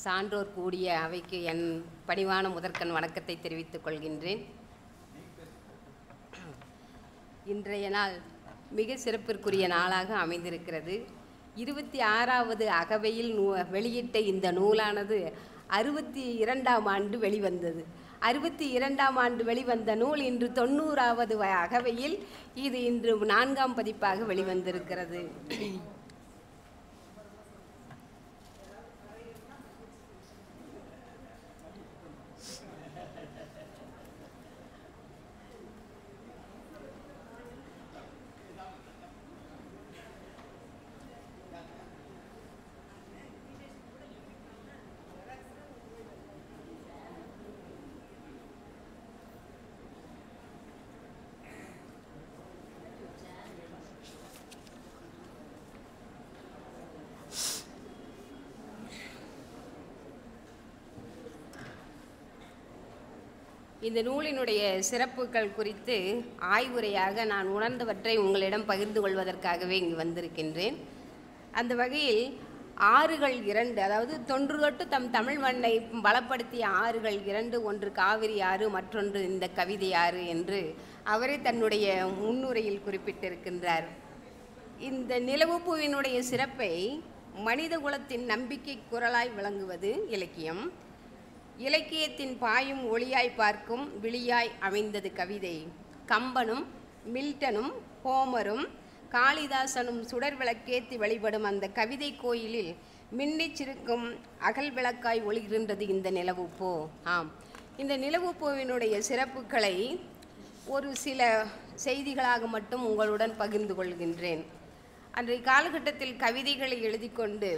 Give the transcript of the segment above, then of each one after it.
சான்றோர் கூடிய அவைக்கு என் பணிவான முதற்கண் வணக்கத்தை தெரிவித்துக் கொள்கின்றேன். இன்றைய நாள் மிக சிறப்பிற்குரிய நாளாக அமைந்திருக்கிறது. 26வது அகவையில் வெளியிட்ட இந்த நூலானது 62ஆம் ஆண்டு வெளிவந்தது. 62ஆம் ஆண்டு வெளிவந்த நூல் இன்று 90வது அகவையில் இது இன்று 4ஆம் பதிப்பாக வெளிவந்திருக்கிறது. இந்த நூலினுடைய சிறப்புகள் குறித்து ஆய்வுரையாக நான் உணர்ந்தவற்றை உங்களிடம் பகிர்ந்து கொள்வதற்காகவே இங்கு வந்திருக்கின்றேன். அந்த வகையில் ஆறுகள் 2, அதாவது தொன்று தொட்டு தம் தமிழ் மண்ணை பலப்படுத்திய ஆறுகள் 2, ஒன்று காவிரி ஆறு, மற்றொன்று இந்த கவிதை ஆறு என்று அவரே தன்னுடைய முன்னுரையில் குறிப்பிட்டிருக்கின்றார். இந்த நிலவுப்பூவினுடைய சிறப்பை மனித குலத்தின் நம்பிக்கை குரலாய் விளங்குவது இலக்கியம். இலக்கியத்தின் பாயும் ஒளியாய் பார்க்கும் விழியாய் அமைந்தது கவிதை. கம்பனும் மில்டனும் ஹோமரும் காளிதாசனும் சுடர் விளக்கேற்றி வழிபடும் அந்த கவிதை கோயிலில் மின்னிச்சிருக்கும் அகல் விளக்காய் ஒளிகின்றது இந்த நிலவுப்பூ. ஆம், இந்த நிலவுப்பூவினுடைய சிறப்புகளை ஒரு சில செய்திகளாக மட்டும் உங்களுடன் பகிர்ந்து கொள்கின்றேன். அன்றைய காலகட்டத்தில் கவிதைகளை எழுதி கொண்டு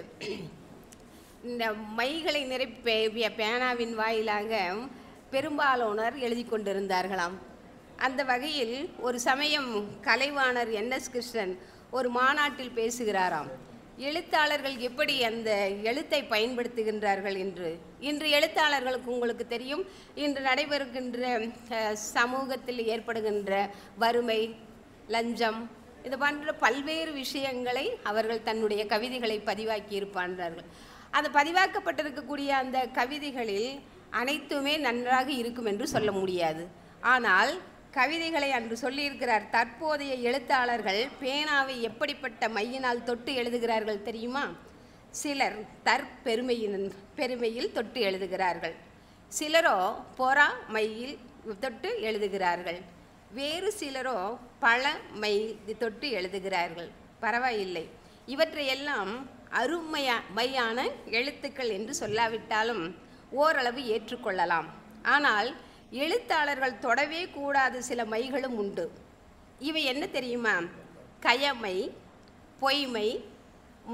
இந்த மைகளை நிரப்பிய பேனாவின் வாயிலாக பெரும்பாலானோர் எழுதி கொண்டிருந்தார்களாம். அந்த வகையில் ஒரு சமயம் கலைவாணர் NS கிருஷ்ணன் ஒரு மாநாட்டில் பேசுகிறாராம். எழுத்தாளர்கள் எப்படி அந்த எழுத்தை பயன்படுத்துகின்றார்கள் என்று. இன்று எழுத்தாளர்களுக்கு உங்களுக்கு தெரியும், இன்று நடைபெறுகின்ற சமூகத்தில் ஏற்படுகின்ற வறுமை, லஞ்சம், இது போன்ற பல்வேறு விஷயங்களை அவர்கள் தன்னுடைய கவிதைகளை பதிவாக்கி இருப்பார்கள். அது பதிவாக்கப்பட்டிருக்கக்கூடிய அந்த கவிதைகளில் அனைத்துமே நன்றாக இருக்கும் என்று சொல்ல முடியாது. ஆனால் கவிதைகளை அன்று சொல்லியிருக்கிறார். தற்போதைய எழுத்தாளர்கள் பேனாவை எப்படிப்பட்ட மையினால் தொட்டு எழுதுகிறார்கள் தெரியுமா? சிலர் பெருமையில் தொட்டு எழுதுகிறார்கள், சிலரோ பொறா மையில் தொட்டு எழுதுகிறார்கள், வேறு சிலரோ பழ மையில் தொட்டு எழுதுகிறார்கள். பரவாயில்லை, இவற்றையெல்லாம் அருமையான எழுத்துக்கள் என்று சொல்லாவிட்டாலும் ஓரளவு ஏற்றுக்கொள்ளலாம். ஆனால் எழுத்தாளர்கள் தொடவே கூடாத சில மைகளும் உண்டு. இவை என்ன தெரியுமா? கயமை, பொய்மை,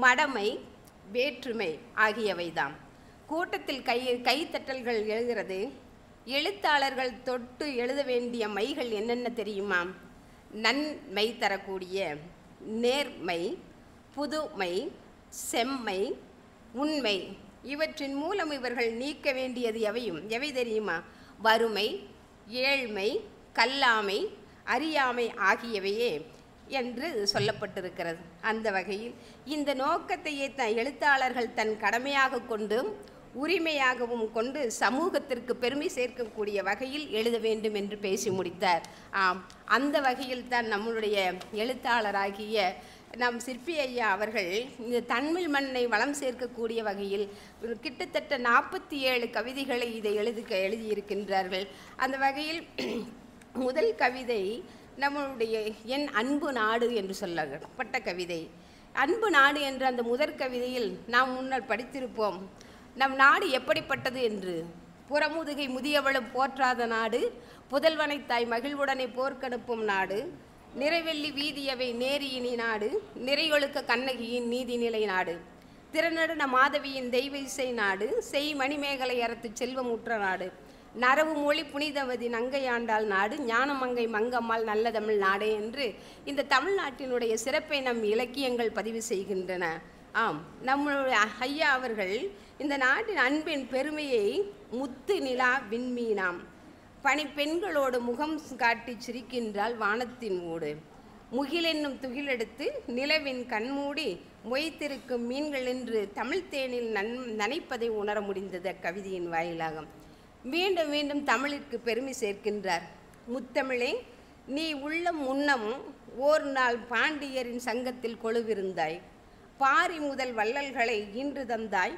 மடமை, வேற்றுமை ஆகியவைதான். கூட்டத்தில் கைத்தட்டல்கள் எழுகிறது. எழுத்தாளர்கள் தொட்டு எழுத வேண்டிய மைகள் என்னென்ன தெரியுமா? நன்மை தரக்கூடிய நேர்மை, புதுமை, செம்மை, உண்மை. இவற்றின் மூலம் இவர்கள் நீக்க வேண்டியது எவை தெரியுமா? வறுமை, ஏழ்மை, கல்லாமை, அறியாமை ஆகியவையே என்று சொல்லப்பட்டிருக்கிறது. அந்த வகையில் இந்த நோக்கத்தையே எழுத்தாளர்கள் தன் கடமையாக கொண்டு உரிமையாகவும் கொண்டு சமூகத்திற்கு பெருமை சேர்க்கக்கூடிய வகையில் எழுத வேண்டும் என்று பேசி முடித்தார். ஆம், அந்த வகையில் தான் நம்முடைய எழுத்தாளராகிய நம் சிற்பி ஐயா அவர்கள் இந்த தமிழ் மண்ணை வளம் சேர்க்கக்கூடிய வகையில் கிட்டத்தட்ட 47 கவிதைகளை இதை எழுதியிருக்கின்றார்கள். அந்த வகையில் முதல் கவிதை நம்மளுடைய என் அன்பு நாடு என்று சொல்லப்பட்ட கவிதை. அன்பு நாடு என்ற அந்த முதற் கவிதையில் நாம் முன்னர் படித்திருப்போம், நம் நாடு எப்படிப்பட்டது என்று. புறமுதுகை முதியவளும் போற்றாத நாடு, புதல்வனை தாய் மகிழ்வுடனே போர்க்கனுப்பும் நாடு, நிறைவெள்ளி வீதியவை நேரியினி நாடு, நிறையொழுக்க கண்ணகியின் நீதிநிலை நாடு, திறநடுன மாதவியின் தெய்வ இசை நாடு, செய் மணிமேகலை அறத்து செல்வமுற்ற நாடு, நரவு மொழி புனிதவதி நங்கையாண்டாள் நாடு, ஞானமங்கை மங்கம்மாள் நல்ல தமிழ் நாடே என்று இந்த தமிழ்நாட்டினுடைய சிறப்பை நம் இலக்கியங்கள் பதிவு செய்கின்றன. ஆம், நம்மளுடைய ஐயா அவர்கள் இந்த நாட்டின் அன்பின் பெருமையை முத்து நிலா விண்மீனாம் பனி பெண்களோடு முகம் காட்டி சிரிக்கின்றாள் வானத்தின் ஊடு, முகிலென்னும் துகிலெடுத்து நிலவின் கண்மூடி மொய்த்திருக்கும் மீன்கள் என்று தமிழ் தேனில் நனைப்பதை உணர முடிந்தது அக்கவிதையின் வாயிலாக. மீண்டும் மீண்டும் தமிழிற்கு பெருமை சேர்க்கின்றார். முத்தமிழே, நீ உள்ளம் முன்னமும் ஓர் நாள் பாண்டியரின் சங்கத்தில் கொழுவிருந்தாய். பாரி முதல் வள்ளல்களை இன்று தந்தாய்.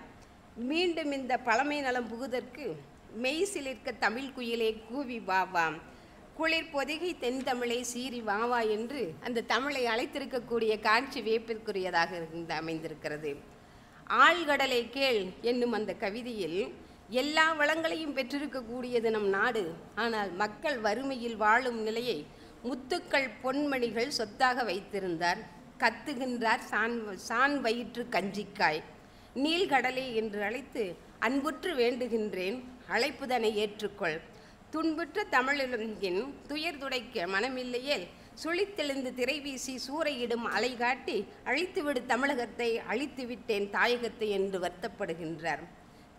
மீண்டும் இந்த பழமை நலம் புகுதற்கு மெய் சிலிர்க்க தமிழ் குயிலே கூவி வாவாம். குளிர் பொதிகை தென் தமிழை சீறி வாவா என்று அந்த தமிழை அழைத்திருக்கக்கூடிய காட்சி வியப்பிற்குரியதாக அமைந்திருக்கிறது. ஆழ்கடலை கேள் என்னும் அந்த கவிதையில் எல்லா வளங்களையும் பெற்றிருக்கக்கூடியது நம் நாடு. ஆனால் மக்கள் வறுமையில் வாழும் நிலையை முத்துக்கள் பொன்மணிகள் சொத்தாக வைத்திருந்தார். கத்துகின்றார் சான் வயிற்று கஞ்சிக்காய். நீள்கடலே என்று அழைத்து அன்புற்று வேண்டுகின்றேன், அழைப்புதனை ஏற்றுக்கொள். துன்புற்ற தமிழின் துயர் துடைக்க மனமில்லையேல் சுழித்தெழுந்து திரை வீசி சூறையிடும் அலை காட்டி அழித்துவிடு தமிழகத்தை, அழித்து விட்டேன் தாயகத்தை என்று வருத்தப்படுகின்றார்.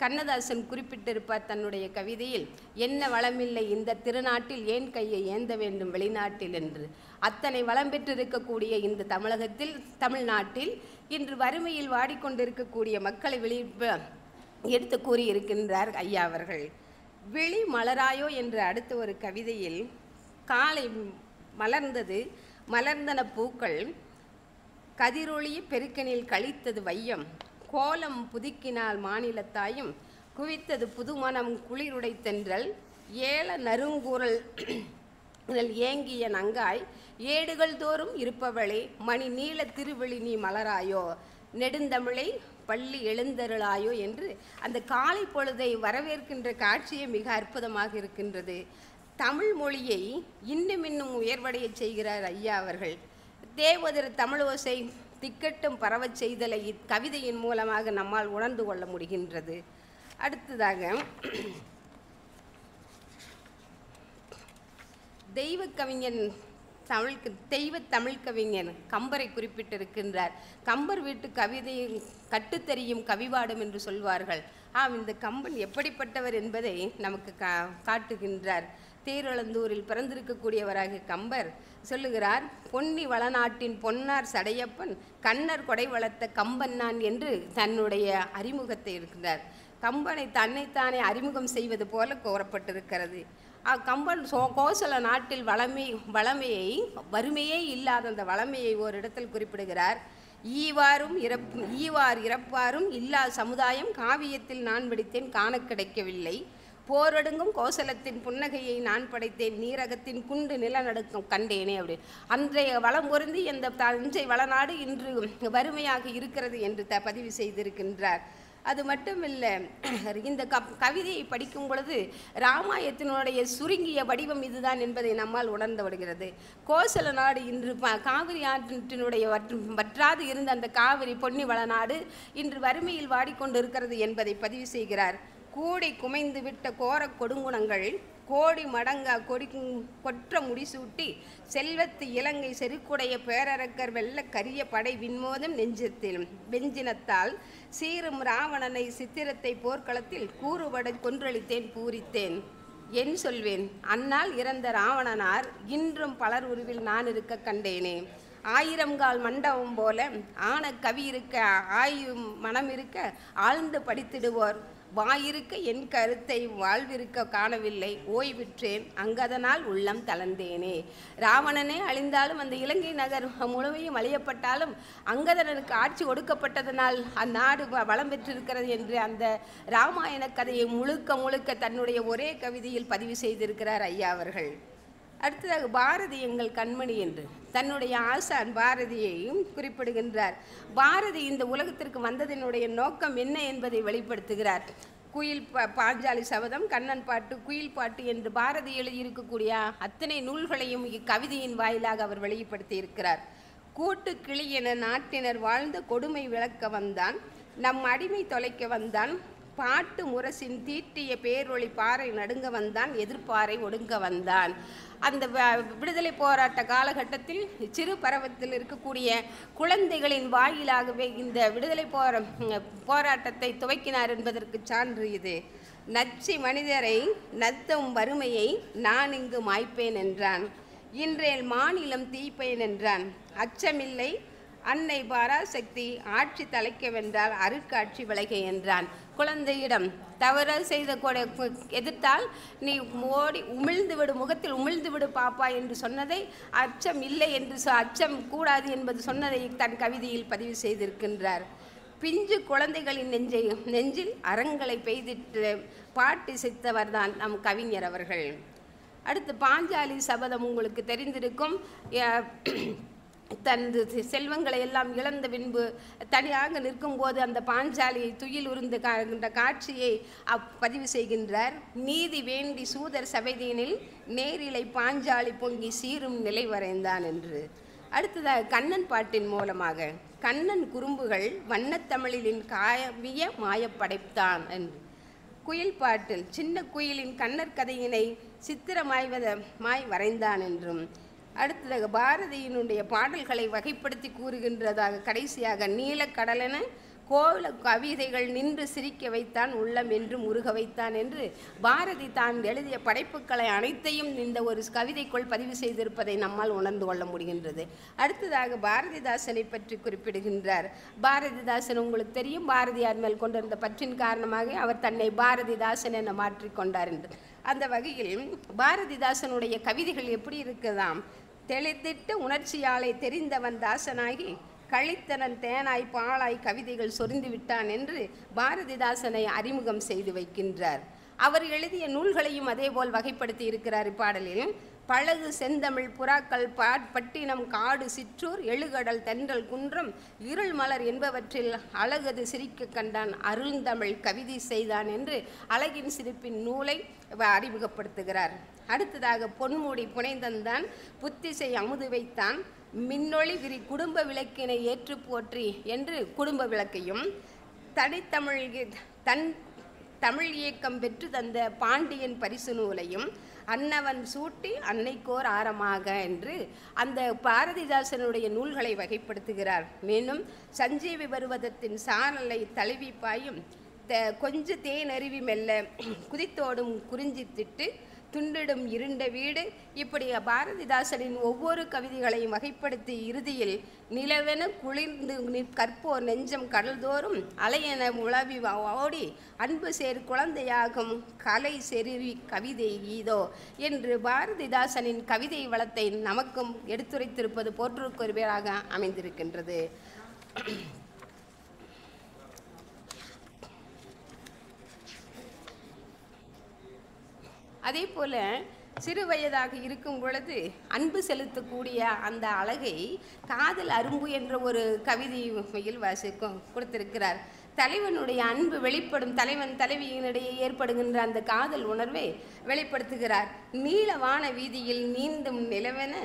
கண்ணதாசன் குறிப்பிட்டிருப்பார் தன்னுடைய கவிதையில், என்ன வளமில்லை இந்த திருநாட்டில், ஏன் கையை ஏந்த வேண்டும் வெளிநாட்டில் என்று. அத்தனை வளம் பெற்றிருக்கக்கூடிய இந்த தமிழகத்தில், தமிழ்நாட்டில் இன்று வறுமையில் வாடிக்கொண்டிருக்கக்கூடிய மக்களை எடுத்து கூறியிருக்கின்றார் ஐயா அவர்கள். விழி மலராயோ என்ற அடுத்த ஒரு கவிதையில், காலை மலர்ந்தது மலர்ந்தன பூக்கள், கதிரொளிய பெருக்கனில் கழித்தது வையம், கோலம் புதுக்கினால் மாநிலத்தாயும், குவித்தது புதுமணம் குளிருடை தென்றல், ஏல நறுங்கூறல் ஏங்கிய நங்காய், ஏடுகள் தோறும் இருப்பவளே மணி நீள திருவெளி நீ மலராயோ, நெடுந்தமிழை பள்ளி எழுந்தருளாயோ என்று அந்த காலை பொழுதை வரவேற்கின்ற காட்சியே மிக அற்புதமாக இருக்கின்றது. தமிழ் மொழியை இன்னும் இன்னும் உயர்வடைய செய்கிறார் ஐயா அவர்கள். தேவதர் தமிழோசை திக்கட்டும் பரவச் செய்தலை இக்கவிதையின் மூலமாக நம்மால் உணர்ந்து கொள்ள முடிகின்றது. அடுத்ததாக தெய்வ கவிஞன் தெய்வ தமிழ் கவிஞன் கம்பரை குறிப்பிட்டிருக்கின்றார். கம்பர் வீட்டு கவிதை கட்டுத்தெரியும் கவிவாடும் என்று சொல்வார்கள். இந்த கம்பன் எப்படிப்பட்டவர் என்பதை நமக்கு காட்டுகின்றார். தேரளந்தூரில் பிறந்திருக்கக்கூடியவராக கம்பர் சொல்லுகிறார், பொன்னி வளநாட்டின் பொன்னார் சடையப்பன் கண்ணர் கொடை வளர்த்த கம்பன் நான் என்று தன்னுடைய அறிமுகத்தை இருக்கிறார். கம்பனை தன்னைத்தானே அறிமுகம் செய்வது போல கோரப்பட்டிருக்கிறது. கம்பன் கோசல நாட்டில் வறுமையே இல்லாத அந்த வளமையை ஓரிடத்தில் குறிப்பிடுகிறார். ஈவார் இறப்பாரும் இல்லா சமுதாயம் காவியத்தில் நான் படித்தேன் காண கிடைக்கவில்லை. போரடுங்கும் கோசலத்தின் புன்னகையை நான் படைத்தேன், நீரகத்தின் குண்டு நிலநடுக்கம் கண்டேனே அப்படி. அன்றைய வளம் பொருந்தி இந்த தஞ்சை வளநாடு இன்று வறுமையாக இருக்கிறது என்று பதிவு செய்திருக்கின்றார். அது மட்டுமில்லை, இந்த கவிதையை படிக்கும் பொழுது ராமாயணத்தினுடைய சுருங்கிய வடிவம் இதுதான் என்பதை நம்மால் உணர்ந்து விடுகிறது. கோசல நாடு இன்று காவிரி ஆற்றினுடைய வற்றாது இருந்த அந்த காவிரி பொன்னி வளநாடு இன்று வறுமையில் வாடிக்கொண்டு இருக்கிறது என்பதை பதிவு செய்கிறார். கூடி குமைந்து விட்ட கோர கொடுங்குணங்கள் கோடி மடங்கா கொற்ற முடிசூட்டி செல்வத்து இலங்கை செருக்குடைய பேரரக்கர் வெள்ள கரிய படை விண்மோதும் நெஞ்சத்தில் வெஞ்சினத்தால் சீரும் ராவணனை சித்திரத்தை போர்க்களத்தில் கூறுபட கொன்றளித்தேன் பூரித்தேன். என் சொல்வேன் அன்னால் இறந்த ராவணனார் இன்றும் பலர் உருவில் நான் இருக்க கண்டேனே. 1000 கால் மண்டபம் போல ஆன கவி இருக்க ஆயும் மனம் இருக்க ஆழ்ந்து படித்திடுவோர் வாயிருக்க என் கருத்தை வாழ்விருக்க காணவில்லை ஓய்விற்றேன் அங்கதனால் உள்ளம் தளர்ந்தேனே. ராவணனே அழிந்தாலும் அந்த இலங்கை நகர் முழுமையும் அழியப்பட்டாலும் அங்கதனுக்கு ஆட்சி ஒடுக்கப்பட்டதனால் அந்நாடு வளம் பெற்றிருக்கிறது என்று அந்த ராமாயண கதையை முழுக்க தன்னுடைய ஒரே கவிதையில் பதிவு செய்திருக்கிறார் ஐயா அவர்கள். அடுத்ததாக பாரதி எங்கள் கண்மணி என்று தன்னுடைய ஆசான் பாரதியையும் குறிப்பிடுகின்றார். பாரதி இந்த உலகத்திற்கு வந்ததனுடைய நோக்கம் என்ன என்பதை வெளிப்படுத்துகிறார். குயில் பாஞ்சாலி சபதம், கண்ணன் பாட்டு, குயில் பாட்டு என்று பாரதி எழுதியிருக்கக்கூடிய அத்தனை நூல்களையும் இக்கவிதையின் வாயிலாக அவர் வெளிப்படுத்தி இருக்கிறார். கூட்டு கிளி என நாட்டினர் வாழ்ந்த கொடுமை விளக்க வந்தான், நம் அடிமை தொலைக்க வந்தான், பாட்டு முரசின் தீட்டிய பேரொளி பாறை நடுங்க வந்தான், எதிர்ப்பாறை ஒடுங்க வந்தான். அந்த விடுதலை போராட்ட காலகட்டத்தில் சிறு பருவத்தில் இருக்கக்கூடிய குழந்தைகளின் வாயிலாகவே இந்த விடுதலை போராட்டத்தை துவக்கினார் என்பதற்கு சான்று இது. நச்சு மனிதரை நத்தும் வறுமையை நான் இங்கு மாய்ப்பேன் என்றான். இன்றைய மாநிலம் தீப்பயன் என்றான். அச்சமில்லை அன்னை பராசக்தி ஆட்சி தலைக்க வென்றால் அருட்காட்சி விலகை என்றான். குழந்தையிடம் தவறு செய்த எதிர்த்தால் நீ ஓடி உமிழ்ந்து விடு, முகத்தில் உமிழ்ந்து விடு பாப்பா என்று சொன்னதை அச்சம் இல்லை என்று அச்சம் கூடாது என்பது சொன்னதை தன் கவிதையில் பதிவு செய்திருக்கின்றார். பிஞ்சு குழந்தைகளின் நெஞ்சில் அறங்களை பெய்திட்டு பாட்டி சித்தவர் தான் நம் கவிஞர் அவர்கள். அடுத்து பாஞ்சாலி சபதம் உங்களுக்கு தெரிந்திருக்கும். தனது செல்வங்களை எல்லாம் இழந்த பின்பு தனியாக நிற்கும்போது அந்த பாஞ்சாலியை துயில் உருந்த காட்சியை பதிவு செய்கின்றார். நீதி வேண்டி சூதர் சபைதீனில் நேரிலை பாஞ்சாலி பொங்கி சீரும் நிலை வரைந்தான் என்று. அடுத்ததாக கண்ணன் பாட்டின் மூலமாக கண்ணன் குறும்புகள் வண்ணத்தமிழின் காவிய மாயப்படைத்தான் என்று. குயில் பாட்டில் சின்ன குயிலின் கண்ணர் கதையினை சித்திரமாய் வரைந்தான் என்றும். அடுத்ததாக பாரதியினுடைய பாடல்களை வகைப்படுத்தி கூறுகின்றதாக கடைசியாக நீலக்கடலென கோல கவிதைகள் நின்று சிரிக்க வைத்தான் உள்ளம் என்று முருக வைத்தான் என்று பாரதி தான் எழுதிய படைப்புகளை அனைத்தையும் இந்த ஒரு கவிதைக்குள் பதிவு செய்திருப்பதை நம்மால் உணர்ந்து கொள்ள முடிகின்றது. அடுத்ததாக பாரதிதாசனை பற்றி குறிப்பிடுகின்றார். பாரதிதாசன் உங்களுக்கு தெரியும், பாரதியார் மேல் கொண்டிருந்த பற்றின் காரணமாக அவர் தன்னை பாரதிதாசன் என மாற்றிக்கொண்டார் என்று. அந்த வகையில் பாரதிதாசனுடைய கவிதைகள் எப்படி இருக்குதாம். தெளித்திட்ட உணர்ச்சியாலை தெரிந்தவன் தாசனாகி கழித்தனன் தேனாய் பாலாய் கவிதைகள் சொரிந்து விட்டான் என்று பாரதிதாசனை அறிமுகம் செய்து வைக்கின்றார். அவர் எழுதிய நூல்களையும் அதேபோல் வகைப்படுத்தி இருக்கிறார். இப்பாடலில் பழகு செந்தமிழ் புறாக்கள் பட்டினம் காடு சிற்றூர் எழுகடல் தென்றல் குன்றம் இருள் மலர் என்பவற்றில் அழகது சிரிக்க கண்டான் அருள்தமிழ் கவிதை செய்தான் என்று அழகின் சிரிப்பின் நூலை அறிமுகப்படுத்துகிறார். அடுத்ததாக பொன்மூடி புனைந்தந்தான் புத்திசை அமுது வைத்தான் மின்னொளி விரி குடும்ப விளக்கினை ஏற்று போற்றி என்று குடும்ப விளக்கையும் தன் தமிழ் இயக்கம் பெற்று தந்த பாண்டியன் பரிசு நூலையும் அன்னவன் சூட்டி அன்னைக்கோர் ஆரமாக என்று அந்த பாரதிதாசனுடைய நூல்களை வகைப்படுத்துகிறார். மேலும் சஞ்சீவி பருவதத்தின் சாரலை தழுவி பாயும் கொஞ்ச தேன் அருவி மெல்ல குதித்தோடும் குறிஞ்சி திட்டு துண்டிடும் இருண்ட வீடு இப்படி பாரதிதாசனின் ஒவ்வொரு கவிதைகளையும் வகைப்படுத்தி இறுதியில் நிலவென குளிர்ந்து கற்போர் நெஞ்சம் கடல்தோறும் அலையென உளவி ஓடி அன்பு சேர் குழந்தையாகும் கலை செருவி கவிதை ஈதோ என்று பாரதிதாசனின் கவிதை வளத்தை நமக்கும் எடுத்துரைத்திருப்பது போற்றுக்குரியதாக அமைந்திருக்கின்றது. அதே போல சிறு வயதாக இருக்கும் பொழுது அன்பு செலுத்தக்கூடிய அந்த அழகை காதல் அரும்பு என்ற ஒரு கவிதையில் கொடுத்திருக்கிறார். தலைவனுடைய அன்பு வெளிப்படும் தலைவன் தலைவியினிடையே ஏற்படுகின்ற அந்த காதல் உணர்வை வெளிப்படுத்துகிறார். நீளவான வீதியில் நீந்தும் நிலவென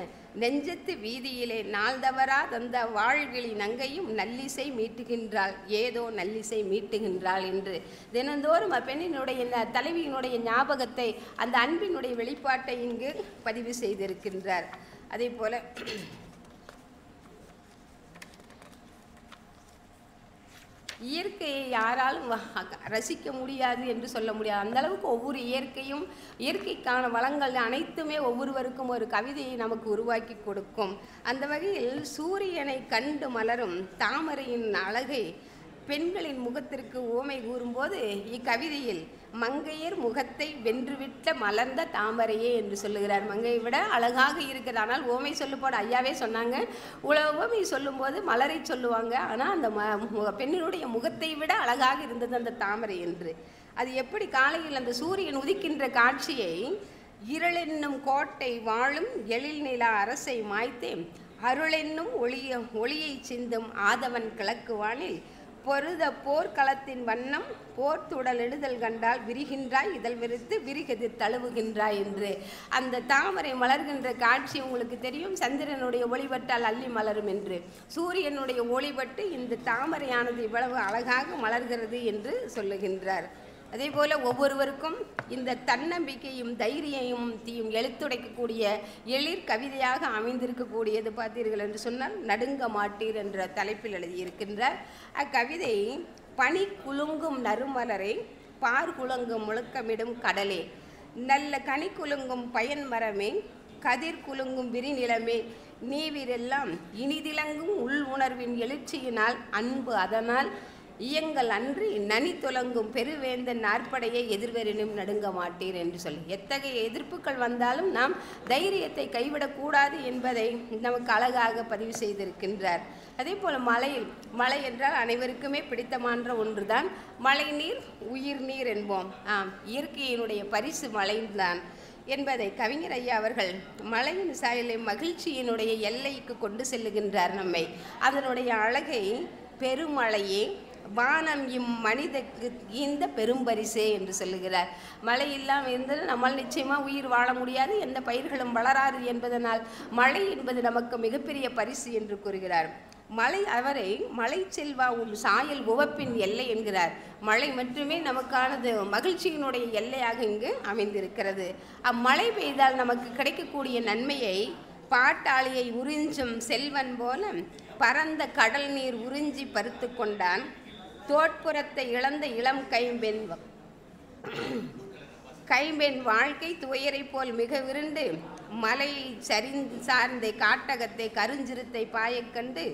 நெஞ்சத்து வீதியிலே நாள்தவரா தந்த வாழ்விழி நங்கையும் நல்லிசை மீட்டுகின்றாள் ஏதோ நல்லிசை மீட்டுகின்றாள் என்று தினந்தோறும் அப்பெண்ணினுடைய தலைவியினுடைய ஞாபகத்தை அந்த அன்பினுடைய வெளிப்பாட்டை இங்கு பதிவு செய்திருக்கின்றார். அதே போல இயற்கையை யாராலும் ரசிக்க முடியாது என்று சொல்ல முடியாது. அந்த அளவுக்கு ஒவ்வொரு இயற்கைக்கான வளங்கள் அனைத்துமே ஒவ்வொருவருக்கும் ஒரு கவிதையை நமக்கு உருவாக்கி கொடுக்கும். அந்த வகையில் சூரியனை கண்டு மலரும் தாமரையின் அழகை பெண்களின் முகத்திற்கு ஓமை கூறும்போது இக்கவிதையில் மங்கையர் முகத்தை வென்றுவிட்ட மலர்ந்த தாமரையே என்று சொல்லுகிறார். மங்கையை விட அழகாக இருக்கிறது. ஆனால் ஓமை சொல்லும்போது ஐயாவே சொன்னாங்க, ஓமை சொல்லும்போது மலரை சொல்லுவாங்க, ஆனால் அந்த பெண்ணினுடைய முகத்தை விட அழகாக இருந்தது அந்த தாமரை என்று. அது எப்படி காலையில் அந்த சூரியன் உதிக்கின்ற காட்சியை இருளென்னும் கோட்டை வாழும் எழில் நிலா அரசை மாய்த்தே அருளென்னும் ஒளியை சிந்தும் ஆதவன் கிழக்கு வானில் பொருத போர்க்களத்தின் வண்ணம் போர்த்துடல் எழுதல் கண்டால் விரிகின்றாய் இதழ் விரித்து விரிகதிர் தழுவுகின்றாய் என்று அந்த தாமரை மலர்கின்ற காட்சி உங்களுக்கு தெரியும். சந்திரனுடைய ஒளிபட்டால் அள்ளி மலரும் என்று சூரியனுடைய ஒளிபட்டு இந்த தாமரையானது இவ்வளவு அழகாக மலர்கிறது என்று சொல்லுகின்றார். அதே போல ஒவ்வொருவருக்கும் இந்த தன்னம்பிக்கையும் தைரியமும் எழுத்துடைக்கக்கூடிய எழிற் கவிதையாக அமைந்திருக்கக்கூடியது பார்த்தீர்கள் என்று சொன்னால் நடுங்க மாட்டீர் என்ற தலைப்பில் எழுதியிருக்கின்றார். அக்கவிதை பனி குலுங்கும் நறுமலரை பார் குலுங்கும் முழக்கமிடும் கடலே நல்ல கனி குலுங்கும் பயன் மரமே கதிர் குலுங்கும் விரிநிலமே நீவிரெல்லாம் இனிதிலங்கும் உள் உணர்வின் எழுச்சியினால் அன்பு அதனால் இயங்கள் அன்றி நனி துலங்கும் பெருவேந்தன் நாற்படையை எதிர்வரினும் நடுங்க மாட்டீர் என்று சொல்லி, எத்தகைய எதிர்ப்புகள் வந்தாலும் நாம் தைரியத்தை கைவிடக்கூடாது என்பதை நமக்கு அழகாக பதிவு செய்திருக்கின்றார். அதே போல் மழை என்றால் அனைவருக்குமே பிடித்தமான ஒன்றுதான். மழை நீர் உயிர் நீர் என்போம். இயற்கையினுடைய பரிசு மழைதான் என்பதை கவிஞர் ஐயா அவர்கள் மழையின் சாயலை மகிழ்ச்சியினுடைய எல்லைக்கு கொண்டு செல்லுகின்றார் நம்மை. அதனுடைய அழகை பெருமழையே வானம் மனிதக்கு இந்த பெரும்பரிசே என்று சொல்லுகிறார். மழை இல்லாமல் இருந்தால் நம்மால் நிச்சயமாக உயிர் வாழ முடியாது, எந்த பயிர்களும் வளராது என்பதனால் மழை என்பது நமக்கு மிகப்பெரிய பரிசு என்று கூறுகிறார். மழை அவரை மழை செல்வா சாயல் உவப்பின் எல்லை என்கிறார். மழை மட்டுமே நமக்கானது மகிழ்ச்சியினுடைய எல்லையாக இங்கு அமைந்திருக்கிறது. அம்மழை பெய்தால் நமக்கு கிடைக்கக்கூடிய நன்மையை பாட்டாளியை உறிஞ்சும் செல்வன் போல பரந்த கடல் நீர் உறிஞ்சி பருத்து கொண்டான். தோட்புறத்தை இழந்த இளம் கைம்பெண் வாழ்க்கை துயரை போல் மிக விருண்டு மலையை சார்ந்த காட்டகத்தை கருஞ்சிறுத்தை பாயக்கண்டு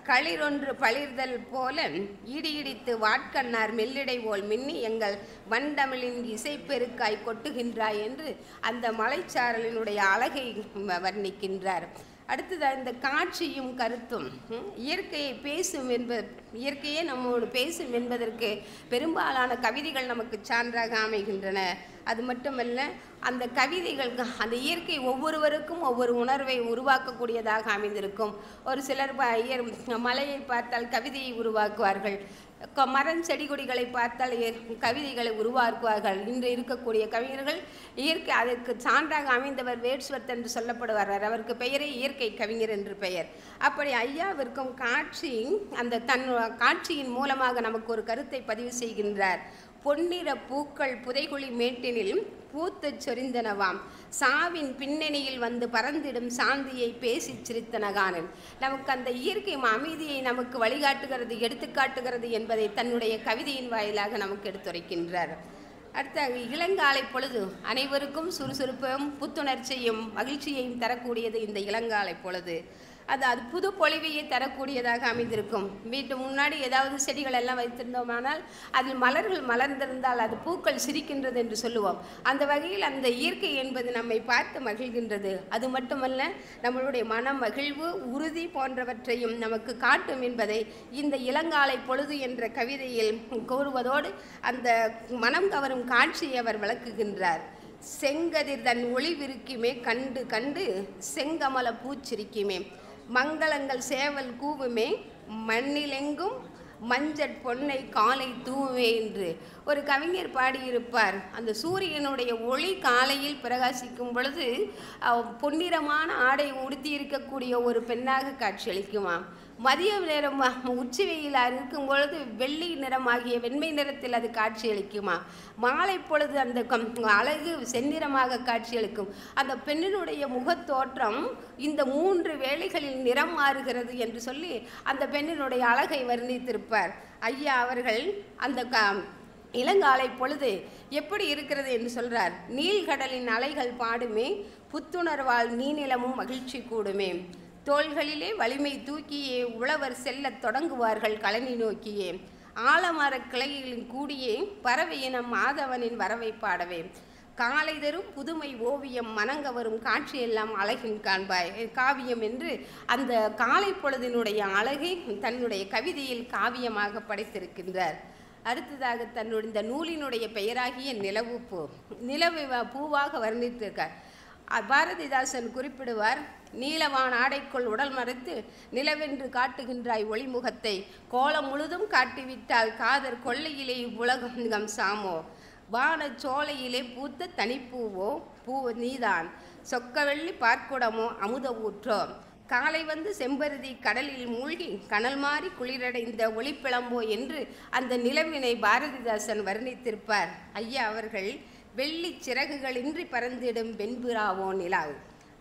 களிரொன்று பளிர்தல் போல இடியிடித்து வாட்கண்ணார் மெல்லிடை போல் மின்னி எங்கள் வண்டமிழின் இசைப்பெருக்காய் கொட்டுகின்றாய் என்று அந்த மலைச்சாரலினுடைய அழகை வர்ணிக்கின்றார். அடுத்ததாக இந்த காட்சியும் கருத்தும் இயற்கையை பேசும் இயற்கையே நம்மோடு பேசும் என்பதற்கு பெரும்பாலான கவிதைகள் நமக்கு சான்றாக அமைகின்றன. அது மட்டுமல்ல, அந்த கவிதைகள் அந்த இயற்கை ஒவ்வொருவருக்கும் ஒவ்வொரு உணர்வை உருவாக்கக்கூடியதாக அமைந்திருக்கும். ஒரு சிலர் மலையை பார்த்தால் கவிதையை உருவாக்குவார்கள், மரம் செடி கொடிகளை பார்த்தால் கவிதைகளை உருவாக்குவார்கள். இன்று இருக்கக்கூடிய கவிஞர்கள் இயற்கை அதற்கு சான்றாக அமைந்தவர் வேர்ட்ஸ்வர்த் என்று சொல்லப்படுவார். அவருக்கு பெயரே இயற்கை கவிஞர் என்று பெயர். அப்படி ஐயாவிற்கும் காட்சி அந்த தன் காட்சியின் மூலமாக நமக்கு ஒரு கருத்தை பதிவு செய்கின்றார். பொன்னிற பூக்கள் புதைகுழி மேட்டினில் பூத்து சொரிந்தனவாம், சாவின் பின்னணியில் வந்து பறந்திடும் சாந்தியை பேசி சிரித்தனகானன். நமக்கு அந்த இயற்கை அமைதியை நமக்கு வழிகாட்டுகிறது, எடுத்துக்காட்டுகிறது என்பதை தன்னுடைய கவிதையின் வாயிலாக நமக்கு எடுத்துரைக்கின்றார். அடுத்த இளங்காலை பொழுது அனைவருக்கும் சுறுசுறுப்பையும் புத்துணர்ச்சியும் மகிழ்ச்சியையும் தரக்கூடியது இந்த இளங்காலை பொழுது. அது புது பொலிவையை தரக்கூடியதாக அமைந்திருக்கும். வீட்டு முன்னாடி ஏதாவது செடிகள் எல்லாம் வைத்திருந்தோமானால் அதில் மலர்கள் மலர்ந்திருந்தால் அது பூக்கள் சிரிக்கின்றது என்று சொல்லுவோம். அந்த வகையில் அந்த இயற்கை என்பது நம்மை பார்த்து மகிழ்கின்றது. அது மட்டுமல்ல, நம்மளுடைய மன மகிழ்வு உறுதி போன்றவற்றையும் நமக்கு காட்டும் என்பதை இந்த இளங்காலை பொழுது என்ற கவிதையில் கூறுவதோடு அந்த மனம் கவரும் காட்சியை அவர் விளக்குகின்றார். செங்கதிர் தன் ஒளிவிருக்குமே கண்டு கண்டு செங்கமல பூச்சிரிக்குமே, மங்களங்கள் சேவல் கூவுமே மண்ணிலெங்கும் மஞ்சள் பொன்னை காலை தூவே என்று ஒரு கவிஞர் பாடியிருப்பார். அந்த சூரியனுடைய ஒளி காலையில் பிரகாசிக்கும் பொழுது பொன்னிறமான ஆடை உடுத்தி இருக்கக்கூடிய ஒரு பெண்ணாக காட்சியளிக்குமாம். மதிய நேரம் உச்சி வெயிலாக இருக்கும் பொழுது வெள்ளி நிறமாகிய வெண்மை நிறத்தில் அது காட்சியளிக்குமா. மாலை பொழுது அந்த அழகு செந்நிறமாக காட்சியளிக்கும். அந்த பெண்ணினுடைய முகத்தோற்றம் இந்த 3 வேளைகளில் நிறம் மாறுகிறது என்று சொல்லி அந்த பெண்ணினுடைய அழகை வர்ணித்திருப்பார் ஐயா அவர்கள். அந்த இளங்காலை பொழுது எப்படி இருக்கிறது என்று சொல்றார். நீள்கடலின் அலைகள் பாடுமே, புத்துணர்வால் நீநிலமும் மகிழ்ச்சி கூடுமே, தோள்களிலே வலிமை தூக்கியே உழவர் செல்லத் தொடங்குவார்கள் கழனி நோக்கியே, ஆலமர கிளைகளின் கூடியே பறவையினம் மாதவனின் வரவை பாடவே, காலை தரும் புதுமை ஓவியம் மனங்கவரும் காட்சியெல்லாம் அழகின் காண்பாய் காவியம் என்று அந்த காலை பொழுதினுடைய அழகை தன்னுடைய கவிதையில் காவியமாக படைத்திருக்கின்றார். அடுத்ததாக தன்னுடைய இந்த நூலினுடைய பெயராகிய நிலவு பூ, நிலவு பூவாக வர்ணித்திருக்கார். பாரதிதாசன் குறிப்பிடுவார், நீலவான் ஆடைக்குள் உடல் மறைத்து நிலவென்று காட்டுகின்றாய் ஒளிமுகத்தை, கோலம் முழுதும் காட்டிவிட்டால் காதர் கொள்ளையிலே உலகம் சாமோ, வான சோலையிலே பூத்த தனிப்பூவோ பூ நீதான், சொக்கவெள்ளி பார்க்குடமோ அமுத ஊற்றோ, காலை வந்து செம்பருதி கடலில் மூழ்கி கனல் மாறி குளிரடைந்த ஒளிப்பிளம்போ என்று அந்த நிலவினை பாரதிதாசன் வர்ணித்திருப்பார். ஐயா அவர்கள் வெள்ளி சிறகுகளின்றி பறந்திடும் வெண்புறாவோ நிலாவு,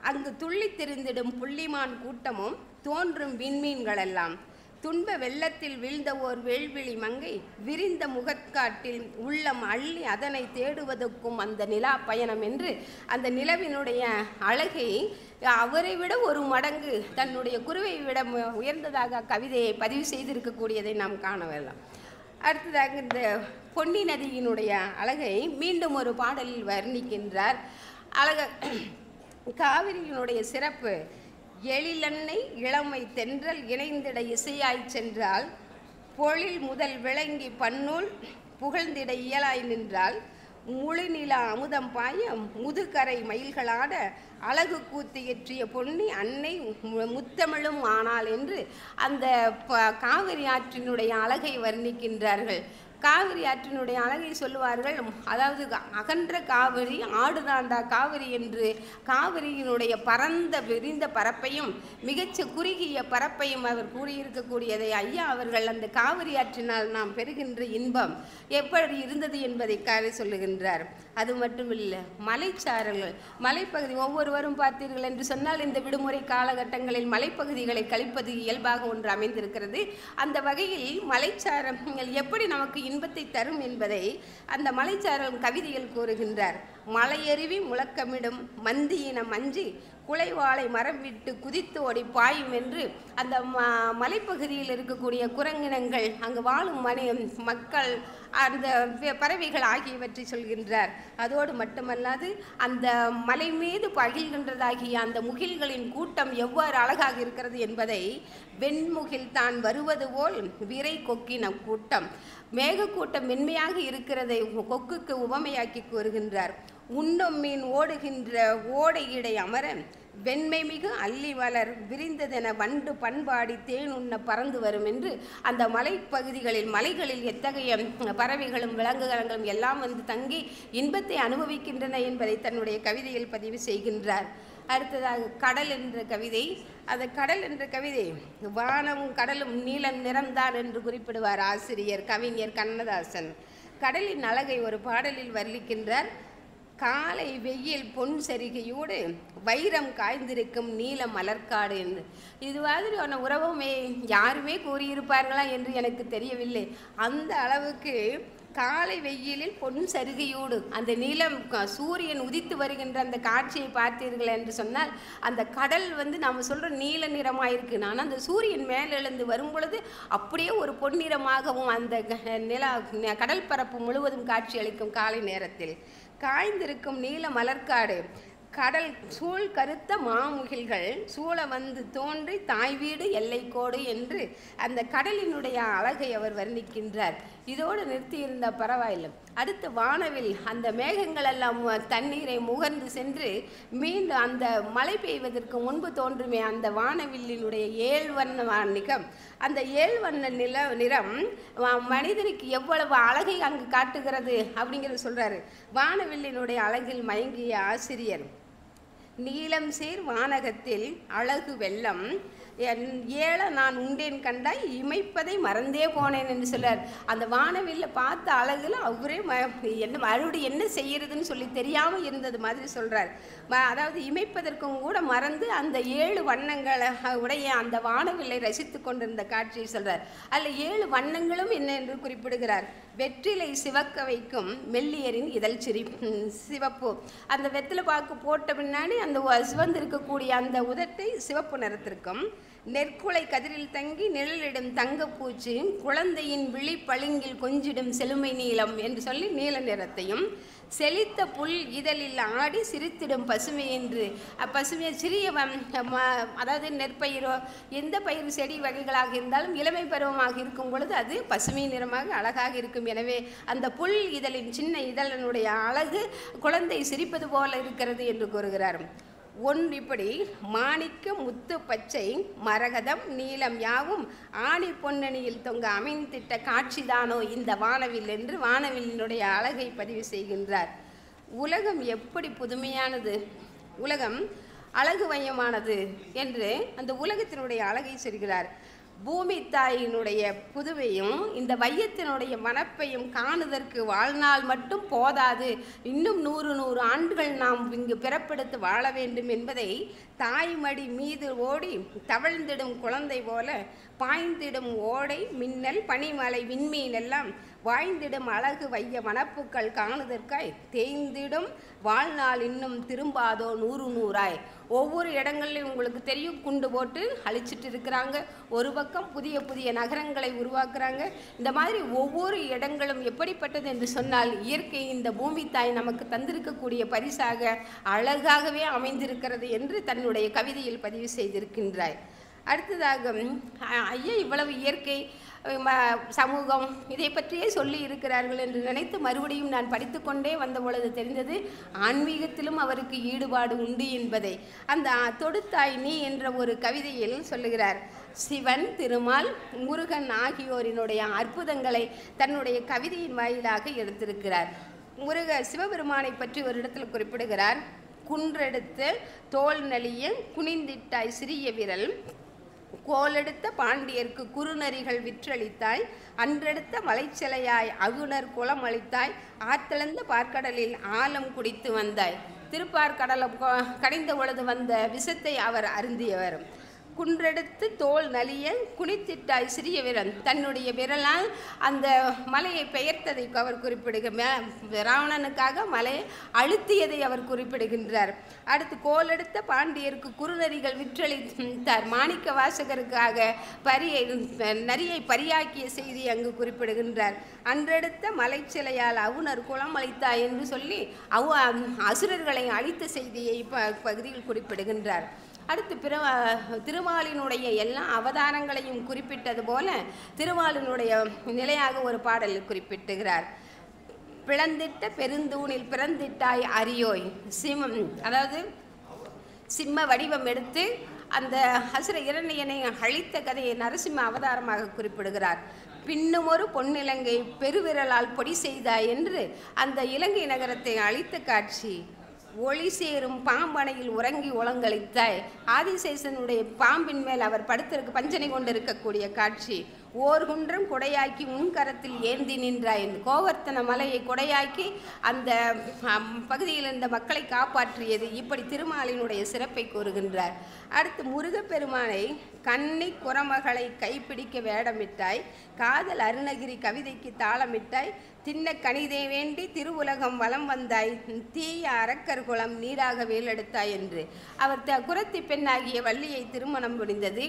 அங்கு துள்ளி திரிந்திடும் புள்ளிமான் கூட்டமும் தோன்றும் விண்மீன்களெல்லாம், துன்ப வெள்ளத்தில் வீழ்ந்த ஓர் வேள்விழி மங்கை விரிந்த முகக்காட்டில் உள்ளம் அள்ளி அதனை தேடுவதற்கும் அந்த நிலா பயணம் என்று அந்த நிலவினுடைய அழகை அவரை விட ஒரு மடங்கு தன்னுடைய குருவை விட உயர்ந்ததாக கவிதையை பதிவு செய்திருக்கக்கூடியதை நாம் காணலாம். அடுத்ததாக இந்த பொன்னி நதியினுடைய அழகை மீண்டும் ஒரு பாடலில் வர்ணிக்கின்றார். காவிரியினுடைய சிறப்பு எழிலன்னை இளமை தென்றல் இணைந்திட இசையாய் சென்றால் பொழில் முதல் விளங்கி பன்னூல் புகழ்ந்திட இயலாய் நின்றால் முழுநில அமுதம் பாய முதுகரை மயில்களாட அழகு கூத்து இயற்றிய பொன்னி அன்னை முத்தமிழும் ஆனாள் என்று அந்த காவிரி ஆற்றினுடைய அழகை வர்ணிக்கின்றார்கள். காவிரி ஆற்றினுடைய அழகை சொல்லுவார்கள். அதாவது அகன்ற காவிரி ஆடுதாண்டா காவிரி என்று காவிரியினுடைய பரந்த விரிந்த பரப்பையும் மிகச்ச குறுகிய பரப்பையும் அவர் கூறியிருக்கக்கூடியதை ஐயா அவர்கள் அந்த காவிரி ஆற்றினால் நாம் பெறுகின்ற இன்பம் எப்படி இருந்தது என்பதை சொல்லுகின்றார். அது மட்டுமில்லை, மலைச்சாரல்கள் மலைப்பகுதி ஒவ்வொருவரும் பார்த்தீர்கள் என்று சொன்னால் இந்த விடுமுறை காலகட்டங்களில் மலைப்பகுதிகளை கழிப்பது இயல்பாக ஒன்று அமைந்திருக்கிறது. அந்த வகையில் மலைச்சாரங்கள் எப்படி நமக்கு இன்பத்தை தரும் என்பதை அந்த மலைச்சாரல் கவிதையில் கூறுகின்றார். மலையருவி முழக்கமிடும் மந்தியின மஞ்சி குலைவாளை மரம் விட்டு குதித்து ஓடி பாயும் என்று அந்த மலைப்பகுதியில் இருக்கக்கூடிய குரங்கினங்கள் அங்கு வாழும் மக்கள் அந்த பறவைகள் ஆகியவற்றை சொல்கின்றார். அதோடு மட்டுமல்லாது அந்த மலை மீது பகிழ்கின்றதாகிய அந்த முகில்களின் கூட்டம் எவ்வாறு அழகாக இருக்கிறது என்பதை வெண்முகில் தான் வருவது போல் விரை கொக்கின கூட்டம் மேகக்கூட்டம் மென்மையாக இருக்கிறதை கொக்குக்கு உவமையாக்கி கூறுகின்றார். உண்ணும் மீன் ஓடுகின்ற ஓடையிடை அமர வெண்மை மிகு அள்ளி வளர் விரிந்ததென வண்டு பண்பாடி தேனுண்ண பறந்து வரும் என்று அந்த மலைப்பகுதிகளில் மலைகளில் எத்தகைய பறவைகளும் விலங்குகளும் எல்லாம் வந்து தங்கி இன்பத்தை அனுபவிக்கின்றன என்பதை தன்னுடைய கவிதையில் பதிவு செய்கின்றார். அடுத்ததாக கடல் என்ற கவிதை. அந்த கடல் என்ற கவிதை வானமும் கடலும் நீலம் நிறம்தான் என்று குறிப்பிடுவார் ஆசிரியர் கவிஞர் கண்ணதாசன். கடலின் அழகை ஒரு பாடலில் வர்ணிக்கின்றார். காலை வெயில் பொன் சரிகையோடு வைரம் காய்ந்திருக்கும் நீல மலர்காடு என்று. இது மாதிரியான உறவுமே யாருமே கூறியிருப்பார்களா என்று எனக்கு தெரியவில்லை. அந்த அளவுக்கு காலை வெயிலில் பொன் சரிகையோடு அந்த நீலம் சூரியன் உதித்து வருகின்ற அந்த காட்சியை பார்த்தீர்கள் என்று சொன்னால் அந்த கடல் வந்து நாம் சொல்கிற நீல நிறமாக இருக்குது. ஆனால் அந்த சூரியன் மேலெழுந்து வரும் பொழுது அப்படியே ஒரு பொன்னிறமாகவும் அந்த கடல் பரப்பு முழுவதும் காட்சி அளிக்கும். காலை நேரத்தில் காய்ந்திருக்கும் நீல மலர்காடு கடல் சூழ் கருத்த மாமுகில்கள் சூழ வந்து தோன்றி தாய் வீடு எல்லைக்கோடு என்று அந்த கடலினுடைய அழகை அவர் வர்ணிக்கின்றார். இதோடு நிறுத்தியிருந்த பரவாயில்லை. அடுத்து வானவில் அந்த மேகங்கள் எல்லாம் தண்ணீரை முகர்ந்து சென்று மீண்டும் அந்த மழை பெய்வதற்கு முன்பு தோன்றுமே அந்த வானவில்லினுடைய ஏழ்வண்ண நிகம் அந்த ஏழ்வண்ண நிறம் மனிதனுக்கு எவ்வளவு அழகை அங்கு காட்டுகிறது அப்படிங்கிறது சொல்றாரு. வானவில்லினுடைய அழகில் மயங்கிய ஆசிரியர் நீலம் சேர் வானகத்தில் அழகு வெள்ளம் ஏழ நான் உண்டேன் கண்டாய் இமைப்பதை மறந்தே போனேன் என்று சொல்றார். அந்த வானவில்லை பார்த்த அழகுல அவரே என்ன மறுபடியும் என்ன செய்யறதுன்னு சொல்லி தெரியாமல் இருந்தது மாதிரி சொல்றார். அதாவது இமைப்பதற்கும் கூட மறந்து அந்த 7 வண்ணங்களை உடைய அந்த வானவில்லை ரசித்து கொண்டிருந்த காட்சியை சொல்றார். அதில் 7 வண்ணங்களும் என்ன என்று குறிப்பிடுகிறார். வெற்றிலை சிவக்க வைக்கும் மெல்லியரின் இதழ் சிவப்பு. அந்த வெற்றிலை பாக்கு போட்ட பின்னாடி அந்த சிவந்திருக்கக்கூடிய அந்த உதட்டை சிவப்பு நிறத்திற்கும் நெற்குலை கதிரில் தங்கி நிழலிடும் தங்கப்பூச்சி குழந்தையின் விழி பளிங்கில் கொஞ்சிடும் செழுமை நீளம் என்று சொல்லி நீல நிறத்தையும் செழித்த புல் இதழில் ஆடி சிரித்திடும் பசுமை என்று பசுமையை சிறிய அதாவது நெற்பயிரோ எந்த பயிர் செடி வகைகளாக இருந்தாலும் இளமை பருவமாக இருக்கும் பொழுது அது பசுமை நிறமாக அழகாக இருக்கும். எனவே அந்த புல் இதழின் சின்ன இதழனுடைய அழகு குழந்தை சிரிப்பது போல இருக்கிறது என்று கூறுகிறார். இப்படி மாணிக்க முத்து பச்சை மரகதம் நீலம் யாவும் ஆணி பொன்னணியில் தொங்க அமைந்திட்ட காட்சிதானோ இந்த வானவில் என்று வானவில்லினுடைய அழகை பதிவு செய்கின்றார். உலகம் எப்படி புதுமையானது, உலகம் அழகு மையமானது என்று அந்த உலகத்தினுடைய அழகை சொல்கிறார். பூமி தாயினுடைய புதுவையும் இந்த வையத்தினுடைய மனப்பையும் காணுதற்கு வாழ்நாள் மட்டும் போதாது, இன்னும் 100 ஆண்டுகள் நாம் இங்கு பிறப்பெடுத்து வாழ வேண்டும் என்பதை தாய்மடி மீது ஓடி தவழ்ந்திடும் குழந்தை போல பாய்ந்திடும் ஓடை மின்னல் பனிமலை விண்மீன் எல்லாம் வாய்ந்திடும் அழகு வைய மனப்புக்கள் காணுதற்காய் தேய்ந்திடும் வாழ்நாள் இன்னும் திரும்பாதோ 100 ஒவ்வொரு இடங்கள்லையும் உங்களுக்கு தெரியும், குண்டு போட்டு அழிச்சிட்டு இருக்கிறாங்க. ஒரு பக்கம் புதிய புதிய நகரங்களை உருவாக்குறாங்க. இந்த மாதிரி ஒவ்வொரு இடங்களும் எப்படிப்பட்டது என்று சொன்னால், இயற்கை இந்த பூமி தாய் நமக்கு தந்திருக்கக்கூடிய பரிசாக அழகாகவே அமைந்திருக்கிறது என்று தன்னுடைய கவிதையில் பதிவு செய்திருக்கின்றார். அடுத்ததாக ஐயா இவ்வளவு இயற்கை சமூகம் இதை பற்றியே சொல்லி இருக்கிறார்கள் என்று நினைத்து மறுபடியும் நான் படித்து கொண்டே வந்த பொழுது தெரிந்தது ஆன்மீகத்திலும் அவருக்கு ஈடுபாடு உண்டு என்பதை. அந்த தொடுத்தாய் நீ என்ற ஒரு கவிதையில் சொல்லுகிறார். சிவன், திருமால், முருகன் ஆகியோரினுடைய அற்புதங்களை தன்னுடைய கவிதையின் வாயிலாக எடுத்திருக்கிறார். சிவபெருமானை பற்றி ஒரு இடத்தில் குறிப்பிடுகிறார். குன்றெடுத்து தோல் நலிய குனிந்திட்டாய் சிறிய விரல், கோலெடுத்த பாண்டியர்க்கு குறுநரிகள் விற்றளித்தாய், அன்றெடுத்த மலைச்சிலையாய் அகுணர் குளம் அளித்தாய், ஆற்றளந்த பார்க்கடலில் ஆழம் குடித்து வந்தாய். திருப்பார்கடலை கடைந்த பொழுது வந்த விஷத்தை அவர் அருந்தியவர். குன்றெடுத்து தோல் நலிய குனித்திட்டாய் சிறிய விரல், தன்னுடைய விரலால் அந்த மலையை பெயர்த்ததை அவர் ராவணனுக்காக மலையை அழுத்தியதை அவர் குறிப்பிடுகின்றார். அடுத்து கோலெடுத்த பாண்டியருக்கு குறுநரிகள் விற்றளித்தார், மாணிக்க வாசகருக்காக நரியை பரியாக்கிய செய்தி அங்கு குறிப்பிடுகின்றார். அன்றெடுத்த மலைச்சிலையால் அவுணர் குளம் அளித்தாய் என்று சொல்லி அசுரர்களை அழித்த செய்தியை பகுதியில் குறிப்பிடுகின்றார். அடுத்து திருமாலினுடைய எல்லா அவதாரங்களையும் குறிப்பிட்டது போல திருமாலினுடைய நிலையாக ஒரு பாடலில் குறிப்பிட்டுகிறார். பிளந்திட்ட பெருந்தூணில் பிறந்திட்டாய் அரியோய், அதாவது சிம்ம வடிவம் எடுத்து அந்த அசுர இரணியனை அழித்த கதையை நரசிம்ம அவதாரமாக குறிப்பிடுகிறார். பின்னும் ஒரு பொன்னிலங்கை பெருவிரலால் பொடி செய்தாய் என்று அந்த இலங்கை நகரத்தை அழித்த காட்சி. ஒளி சேரும் பாம்பனையில் உறங்கி உலங்களித்தாய், ஆதிசேஷனுடைய பாம்பின் மேல் அவர் பஞ்சனை கொண்டிருக்கக்கூடிய காட்சி. ஓர்குன்றம் கொடையாக்கி முன்கரத்தில் ஏந்தி நின்றாய், கோவர்த்தன மலையை கொடையாக்கி அந்த பகுதியில் இருந்த மக்களை காப்பாற்றியது. இப்படி திருமாலினுடைய சிறப்பை கூறுகின்றார். அடுத்து முருகப்பெருமானை கன்னி குரமகளை கைப்பிடிக்க வேடமிட்டாய், காதல் அருணகிரி கவிதைக்கு தாளமிட்டாய், தின்ன கணிதை வேண்டி திருவுலகம் வலம் வந்தாய், தீய அரக்கர் குலம் நீராக வேலெடுத்தாய் என்று அவர் குரத்தி பெண்ணாகிய வள்ளியை திருமணம் முடிந்தது.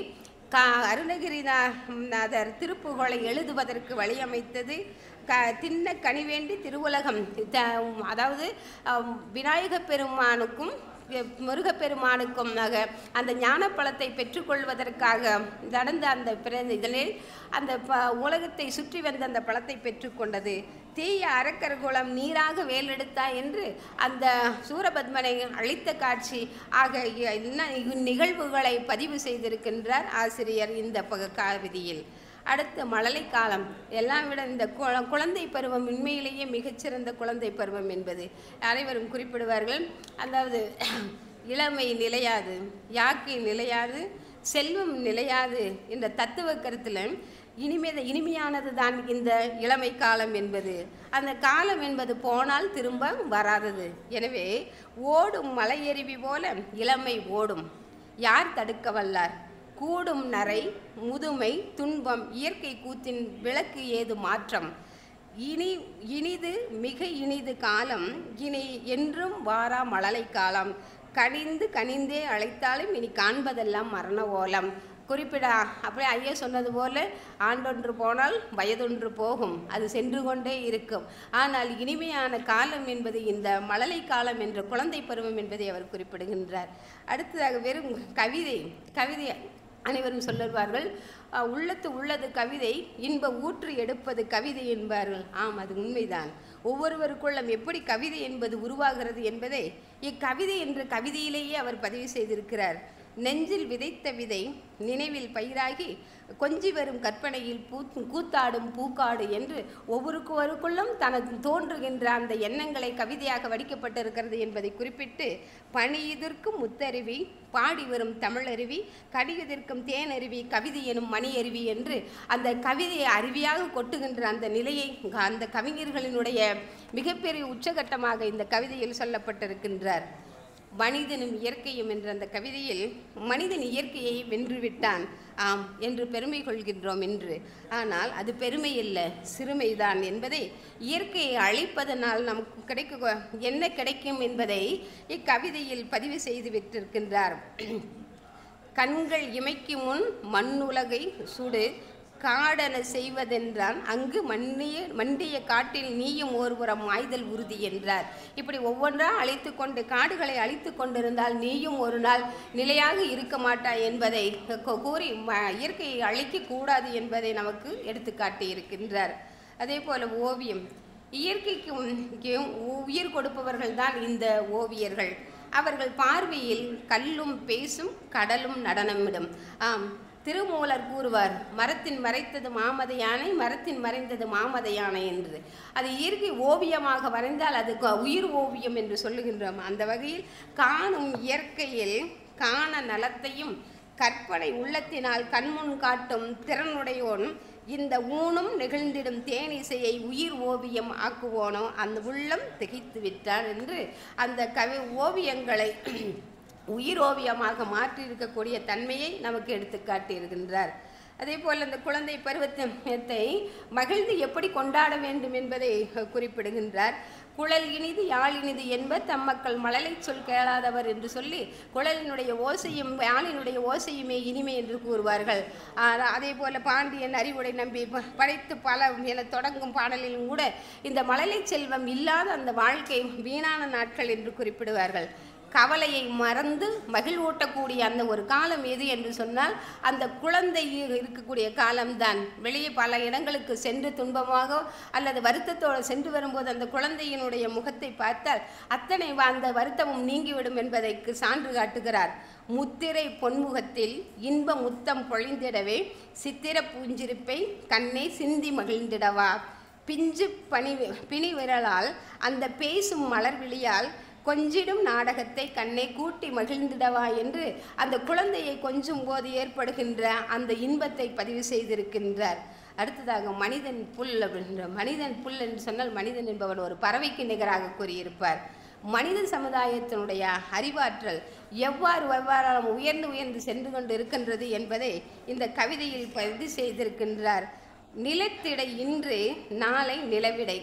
அருணகிரிநாதர் திருப்புகழை எழுதுவதற்கு வழியமைத்தது. தின்ன கனி வேண்டி திருவுலகம், அதாவது விநாயக பெருமானுக்கும் முருகப்பெருமானுக்கும் அந்த ஞான பழத்தை பெற்றுக்கொள்வதற்காக நடந்த அந்த இதனில் அந்த உலகத்தை சுற்றி வந்த அந்த பழத்தை பெற்றுக்கொண்டது. தீய அரக்கர் குலம் நீராக வேலெடுத்தாய் என்று அந்த சூரபத்மனை அழித்த காட்சி ஆக நிகழ்வுகளை பதிவு செய்திருக்கின்றார் ஆசிரியர் இந்த கவிதையில். அடுத்து மழலை காலம், எல்லாம் விட இந்த குழந்தை பருவம் உண்மையிலேயே மிகச்சிறந்த குழந்தை பருவம் என்பது அனைவரும் குறிப்பிடுவார்கள். அதாவது இளமை நிலையாது, யாக்கை நிலையாது, செல்வம் நிலையாது என்ற தத்துவ கருத்தில் இனிமையானது தான் இந்த இளமை காலம் என்பது. அந்த காலம் என்பது போனால் திரும்ப வராதது. எனவே ஓடும் மலையருவி போல இளமை ஓடும், யார் தடுக்க வல்லார்? கூடும் நரை முதுமை துன்பம் இயற்கை கூத்தின் விளக்கு ஏது மாற்றம். இனிது மிக இனிது காலம், இனி என்றும் வாரா மழலை காலம். கனிந்தே அழைத்தாலும் இனி காண்பதெல்லாம் மரண ஓலம். அப்படியே ஐயா சொன்னது போல ஆண்டொன்று போனால் வயதொன்று போகும், அது சென்று கொண்டே இருக்கும். ஆனால் இனிமையான காலம் என்பது இந்த மழலை காலம் என்ற குழந்தை பருவம் என்பதை அவர் குறிப்பிடுகின்றார். அடுத்ததாக வெறும் கவிதை அனைவரும் சொல்லுவார்கள், உள்ளத்து உள்ளது கவிதை, இன்ப ஊற்று எடுப்பது கவிதை என்பார்கள். ஆம், அது உண்மைதான். ஒவ்வொருவருக்குள்ளும் எப்படி கவிதை என்பது உருவாகிறது என்பதை இக்கவிதை என்ற கவிதையிலேயே அவர் பதிவு செய்திருக்கிறார். நெஞ்சில் விதைத்த விதை நினைவில் பயிராகி கொஞ்சி வரும் கற்பனையில் கூத்தாடும் பூக்காடு என்று ஒவ்வொருவருக்குள்ளும் தனது தோன்றுகின்ற அந்த எண்ணங்களை கவிதையாக வடிக்கப்பட்டிருக்கிறது என்பதை குறிப்பிட்டு, பணியெதிர்க்கும் முத்தருவி, பாடி வரும் தமிழருவி, கடியெதிர்க்கும் தேனருவி, கவிதை எனும் மணியருவி என்று அந்த கவிதையை அருவியாக கொட்டுகின்ற அந்த நிலையை அந்த கவிஞர்களினுடைய மிகப்பெரிய உச்சகட்டமாக இந்த கவிதையில் சொல்லப்பட்டிருக்கின்றார். மனிதனும் இயற்கையும் என்ற அந்த கவிதையில் மனிதன் இயற்கையை வென்றுவிட்டான், ஆம் என்று பெருமை கொள்கின்றோம் என்று. ஆனால் அது பெருமை இல்லை, சிறுமைதான் என்பதை, இயற்கையை அழிப்பதனால் நமக்கு என்ன கிடைக்கும் என்பதை இக்கவிதையில் பதிவு செய்து விட்டிருக்கின்றார். கண்கள் இமைக்கும் முன் மண்ணுலகை சுடு காடென செய்வதென்றான், அங்கு மண்டிய காட்டில் நீயும் ஒருபுறம் ஆய்தல் உறுதி என்றார். இப்படி ஒவ்வொன்றா அழித்து கொண்டு காடுகளை அழித்து கொண்டிருந்தால் நீயும் ஒரு நாள் நிலையாக இருக்க மாட்டாய் என்பதை கூறி இயற்கையை அழிக்கக்கூடாது என்பதை நமக்கு எடுத்துக்காட்டி இருக்கின்றார். அதே போல ஓவியம், இயற்கைக்கு உயிர் கொடுப்பவர்கள் தான் இந்த ஓவியர்கள். அவர்கள் பார்வையில் கல்லும் பேசும், கடலும் நடனமிடும். ஆம், திருமூலர் கூறுவார், மரத்தின் மறைத்தது மாமத யானை, மரத்தின் மறைந்தது மாமத யானை என்று. அது இயற்கை ஓவியமாக வரைந்தால் அது உயிர் ஓவியம் என்று சொல்லுகின்றோம். அந்த வகையில் காணும் இயற்கையில் காண நலத்தையும் கற்பனை உள்ளத்தினால் கண்முன் காட்டும் திறனுடையோன் இந்த ஊனும் நிகழ்ந்திடும் தேனிசையை உயிர் ஓவியம் ஆக்குவோனோ அந்த உள்ளம் திகைத்து விட்டார் என்று அந்த ஓவியங்களை உயிர் ஓவியமாக மாற்றியிருக்கக்கூடிய தன்மையை நமக்கு எடுத்து காட்டியிருக்கின்றார். அதே போல் அந்த குழந்தை பருவத்தை மகிழ்ந்து எப்படி கொண்டாட வேண்டும் என்பதை குறிப்பிடுகின்றார். குழல் இனிது யாழ் இனிது என்ப தம் மக்கள் மழலை சொல் கேளாதவர் என்று சொல்லி குழலினுடைய ஓசையும் யாழினுடைய ஓசையுமே இனிமை என்று கூறுவார்கள். அதே போல பாண்டியன் அறிவுடை நம்பி படைத்து பல என தொடங்கும் பாடலிலும் கூட இந்த மழலை செல்வம் இல்லாத அந்த வாழ்க்கை வீணான நாட்கள் என்று குறிப்பிடுவார்கள். கவலையை மறந்து மகிழ்வூட்டக்கூடிய அந்த ஒரு காலம் எது என்று சொன்னால் அந்த குழந்தை இருக்கக்கூடிய காலம்தான். வெளியே பல இடங்களுக்கு சென்று துன்பமாக அல்லது வருத்தத்தோடு சென்று வரும்போது அந்த குழந்தையினுடைய முகத்தை பார்த்தால் அத்தனை அந்த வருத்தமும் நீங்கிவிடும் என்பதற்கு சான்று காட்டுகிறார். முத்திரை பொன்முகத்தில் இன்ப முத்தம் பொழிந்திடவே சித்திர பூஞ்சிருப்பை கண்ணை சிந்தி மகிழ்ந்திடவா, பிஞ்சு பிணி விரலால் அந்த பேசும் மலர்விழியால் கொஞ்சிடும் நாடகத்தை கண்ணை கூட்டி மகிழ்ந்திடவா என்று அந்த குழந்தையை கொஞ்சும் போது ஏற்படுகின்ற அந்த இன்பத்தை பதிவு செய்திருக்கின்றார். அடுத்ததாக மனிதன் புல் அப்படின்ற மனிதன் புல் என்று சொன்னால் மனிதன் என்பவன் ஒரு பறவைக்கு நிகராக கூறியிருப்பார். மனித சமுதாயத்தினுடைய அறிவாற்றல் எவ்வாறு உயர்ந்து சென்று கொண்டு இருக்கின்றது என்பதை இந்த கவிதையில் பதிவு செய்திருக்கின்றார். நிலத்திடை இன்று நாளை நிலவிடை,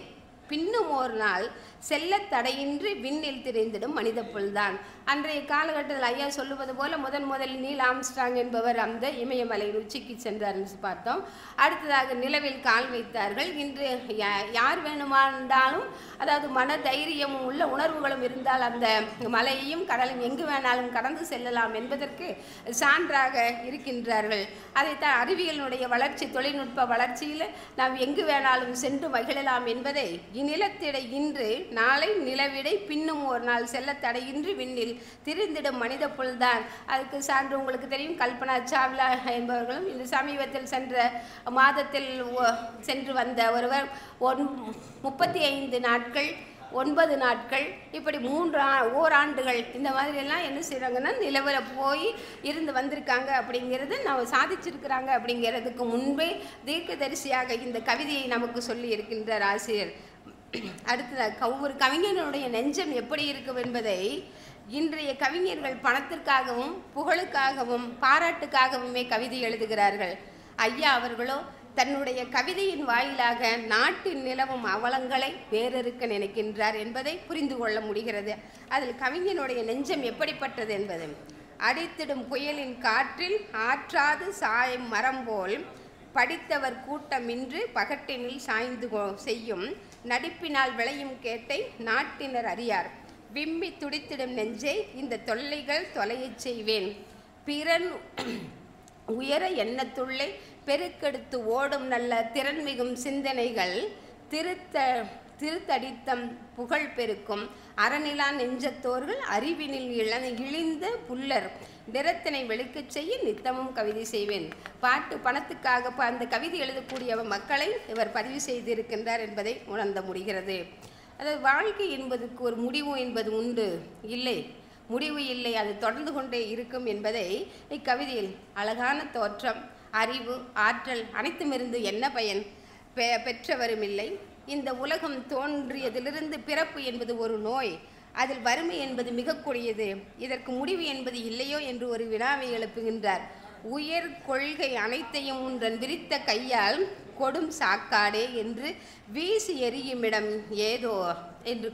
பின்னும் ஒரு நாள் செல்ல தடையின்றி விண்ணில் திரைந்திடும் மனித புல்தான். அன்றைய காலகட்டத்தில் ஐயா சொல்லுவது போல முதலில் நீல் ஆம்ஸ்ட்ராங் என்பவர் அந்த இமயமலையின் உச்சிக்கு சென்றார் என்று பார்த்தோம். அடுத்ததாக நிலவில் கால் வைத்தார்கள். இன்று யார் வேணுமானாலும், அதாவது மன தைரியமும் உள்ள உணர்வுகளும் இருந்தால் அந்த மலையையும் கடலையும் எங்கு வேணாலும் கடந்து செல்லலாம் என்பதற்கு சான்றாக இருக்கின்றார்கள். அதைத்தான் அறிவியலினுடைய வளர்ச்சி, தொழில்நுட்ப வளர்ச்சியில் நாம் எங்கு வேணாலும் சென்று மகிழலாம் என்பதை இந்நிலத்திடை இன்று நாளை நிலவிடை பின்னும் ஒரு நாள் செல்ல தடையின்றி விண்ணில் திரிந்திடும் மனித புல்தான். அதுக்கு சான்று உங்களுக்கு தெரியும், கல்பனா சாவ்லா என்பவர்களும் இந்த சமீபத்தில் சென்ற மாதத்தில் சென்று வந்த ஒருவர் 35 நாட்கள் 9 நாட்கள் இப்படி 3 ஓராண்டுகள் இந்த மாதிரியெல்லாம் என்ன செய்கிறாங்கன்னா நிலவில் போய் இருந்து வந்திருக்காங்க அப்படிங்கிறது நம்ம சாதிச்சிருக்கிறாங்க. அப்படிங்கிறதுக்கு முன்பே தீர்க்கதரிசியாக இந்த கவிதையை நமக்கு சொல்லி இருக்கின்றார் ஆசிரியர். அடுத்ததாக ஒரு கவிஞனுடைய நெஞ்சம் எப்படி இருக்கும் என்பதை இன்றைய கவிஞர்கள் பணத்திற்காகவும் புகழுக்காகவும் பாராட்டுக்காகவுமே கவிதை எழுதுகிறார்கள். ஐயா அவர்களோ தன்னுடைய கவிதையின் வாயிலாக நாட்டின் நிலவும் அவலங்களை வேறறுக்க நினைக்கின்றார் என்பதை புரிந்து கொள்ள முடிகிறது. அதில் கவிஞனுடைய நெஞ்சம் எப்படிப்பட்டது என்பது, அடித்திடும் புயலின் காற்றில் ஆற்றாது சாயும் மரம் போல் படித்தவர் கூட்டமின்று பகட்டினில் சாய்ந்து செய்யும் நடிப்பினால் விளையும் கேட்டை நாட்டினர் அறியார், விம்மி துடித்திடும் நெஞ்சை இந்த தொல்லைகள் தொலையச் செய்வேன், பிறன் உயர எண்ணத்துள்ளே பெருக்கெடுத்து ஓடும் நல்ல திறன்மிகும் சிந்தனைகள் திருத்தடித்தம் புகழ் பெருக்கும் அறநிலா நெஞ்சத்தோர்கள் அறிவினில் இழிந்த புல்லர் நிறத்தினை வெளுக்கச் செய்ய நித்தமும் கவிதை செய்வேன். பாட்டு பணத்துக்காக அந்த கவிதை எழுதக்கூடிய மக்களை இவர் பதிவு செய்திருக்கின்றார் என்பதை உணர்ந்த முடிகிறது. அதாவது வாழ்க்கை என்பதற்கு ஒரு முடிவு என்பது உண்டு இல்லை, முடிவு இல்லை, அது தொடர்ந்து கொண்டே இருக்கும் என்பதை இக்கவிதையில் அழகான தோற்றம், அறிவு, ஆற்றல் அனைத்துமிருந்து என்ன பயன், பெற்றவரும் இல்லை. இந்த உலகம் தோன்றியதிலிருந்து பிறப்பு என்பது ஒரு நோய், அதில் வறுமை என்பது மிக கொடியது, இதற்கு முடிவு என்பது இல்லையோ என்று ஒரு வினாவை எழுப்புகின்றார். உயர் கொள்கை அனைத்தையும் உன்றன் விரித்த கையால் கொடும் சாக்காடே என்று வீசி எறியுமிடம் ஏதோ என்று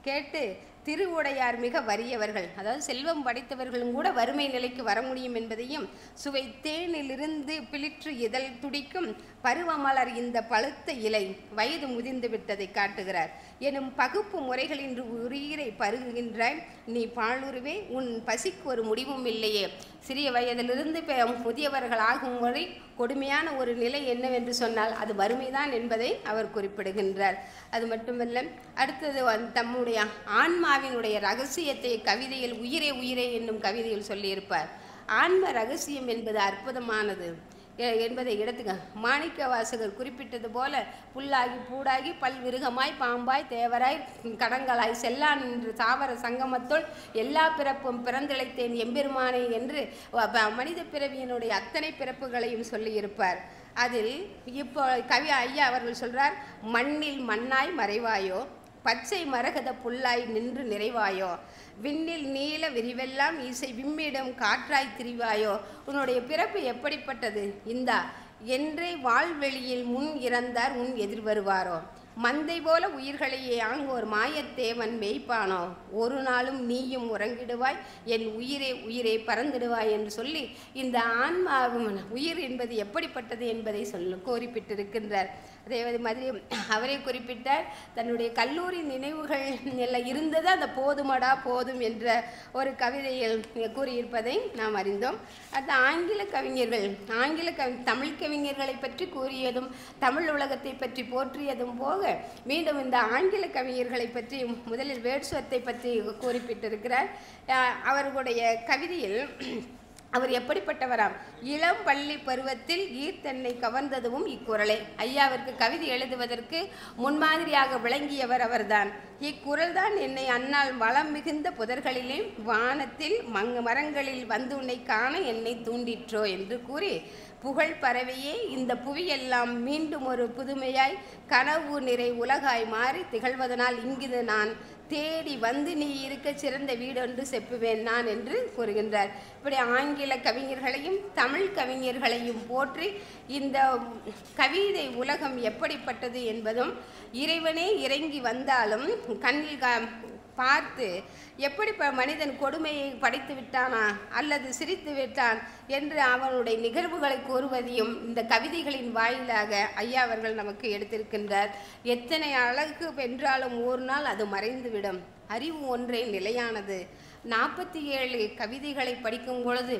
கேட்டு திருவுடையார் மிக வறியவர்கள், அதாவது செல்வம் படைத்தவர்களும் கூட வறுமை நிலைக்கு வர முடியும் என்பதையும், சுவை தேனிலிருந்து பிளிற்று இதழ் துடிக்கும் பருவமலர் இந்த பழுத்த இலை வயது முதிர்ந்து விட்டதை காட்டுகிறார். எனும் பகுப்பு முறைகளின்று உயிரை பருகுகின்றாய் நீ பாலுருவே, உன் பசிக்கு ஒரு முடிவும் இல்லையே. சிறிய வயதிலிருந்து முதியவர்கள் ஆகும் வரை கொடுமையான ஒரு நிலை என்னவென்று சொன்னால் அது வறுமைதான் என்பதை அவர் குறிப்பிடுகின்றார். அது மட்டுமல்ல, அடுத்தது தம்முடைய ஆன்மாவினுடைய ரகசியத்தை கவிதையில் உயிரே உயிரே என்னும் கவிதையில் சொல்லியிருப்பார். ஆன்ம ரகசியம் என்பது அற்புதமானது என்பதை எடுத்துக்க. மாணிக்க வாசகர் குறிப்பிட்டது போல புல்லாகி பூடாகி பல்விருகமாய் பாம்பாய் தேவராய் கடங்களாய் செல்லான் என்று தாவர சங்கமத்துள் எல்லா பிறப்பும் பிறந்திழைத்தேன் எம்பெருமானே என்று மனித பிறவியினுடைய அத்தனை பிறப்புகளையும் சொல்லியிருப்பார். அதில் இப்போ ஐயா அவர்கள் சொல்றார், மண்ணில் மண்ணாய் மறைவாயோ, பச்சை மரகத புல்லாய் நின்று நிறைவாயோ, விண்ணில் நீல விரிவெல்லாம் இசை விம்மிடம் காற்றாய் திரிவாயோ, உன்னுடைய பிறப்பு எப்படிப்பட்டது, இந்தா என்றே வாழ்வெளியில் முன் இறந்தார் உன் எதிர் வருவாரோ, மந்தை போல உயிர்களையே ஆங்கோர் மாயத்தேவன் மேய்ப்பானோ, ஒரு நாளும் நீயும் உறங்கிடுவாய் என் உயிரே உயிரே பறந்துடுவாய் என்று சொல்லி இந்த ஆன்மாவும் உயிர் என்பது எப்படிப்பட்டது என்பதை குறிப்பிட்டிருக்கின்றார். அதே மாதிரி அவரே குறிப்பிட்டார், தன்னுடைய கல்லூரி நினைவுகள் எல்லாம் இருந்தது அந்த போதுமடா போதும் என்ற ஒரு கவிதையில் கூறியிருப்பதை நாம் அறிந்தோம். அது ஆங்கில கவிஞர்கள் தமிழ் கவிஞர்களை பற்றி கூறியதும் தமிழ் உலகத்தை பற்றி போற்றியதும் போக மீண்டும் இந்த ஆங்கில கவிஞர்களை பற்றி முதலில் வேர்ட்ஸ்வர்த்தை பற்றி குறிப்பிட்டிருக்கிறார். அவர்களுடைய கவிதையில் அவர் எப்படிப்பட்டவராம், இளம் பள்ளி பருவத்தில் ஈர்த்தன்னை கவர்ந்ததும் இக்குறளை. ஐயாவிற்கு கவிதை எழுதுவதற்கு முன்மாதிரியாக விளங்கியவர் அவர்தான். இக்குறள் தான் என்னை அன்னால் வளம் மிகுந்த புதர்களிலே வானத்தில் மரங்களில் வந்து உன்னை காண என்னை தூண்டிற்றோ என்று கூறி, புகழ் பரவியே இந்த புவியெல்லாம் மீண்டும் ஒரு புதுமையாய் கனவு நிறை உலகாய் மாறி திகழ்வதனால் இங்கிது நான் தேடி வந்து நீ இருக்க சிறந்த வீடொன்று செப்புவேன் நான் என்று கூறுகின்றார். இப்படி ஆங்கில கவிஞர்களையும் தமிழ் கவிஞர்களையும் போற்றி இந்த கவிதை உலகம் எப்படிப்பட்டது என்பதும், இறைவனே இறங்கி வந்தாலும் கண்ணில் பார்த்து எப்படி மனிதன் கொடுமையை படைத்து விட்டானா அல்லது சிரித்து விட்டான் என்று அவனுடைய நிகழ்வுகளை கூறுவதையும் இந்த கவிதைகளின் வாயிலாக ஐயா அவர்கள் நமக்கு எடுத்திருக்கின்றார். எத்தனை அழகு வென்றாலும் ஒரு நாள் அது மறைந்துவிடும், அறிவு ஒன்றே நிலையானது. 47 கவிதைகளை படிக்கும் பொழுது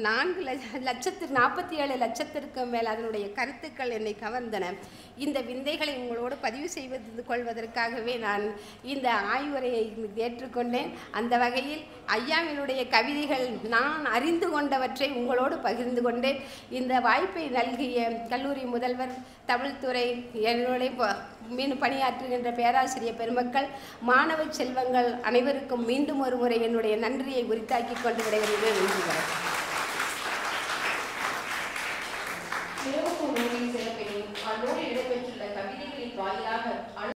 47 லட்சத்திற்கு மேல் அதனுடைய கருத்துக்கள் என்னை கவர்ந்தன. இந்த விந்தைகளை உங்களோடு பதிவு செய்து கொள்வதற்காகவே நான் இந்த ஆய்வுரையை ஏற்றுக்கொண்டேன். அந்த வகையில் ஐயாவினுடைய கவிதைகள் நான் அறிந்து கொண்டவற்றை உங்களோடு பகிர்ந்து கொண்டேன். இந்த வாய்ப்பை நல்கிய கல்லூரி முதல்வர், தமிழ்துறை, என்னுடைய பணியாற்றுகின்ற பேராசிரியர் பெருமக்கள், மாணவ செல்வங்கள் அனைவருக்கும் மீண்டும் ஒரு முறை என்னுடைய நன்றியை உரித்தாக்கி கொண்டு விடைபெறுகிறேன். நன்றி. சிறப்பு நூலின் சிறப்பையும் அந்நூலில் இடம்பெற்றுள்ள கவிதைகளின் வாயிலாக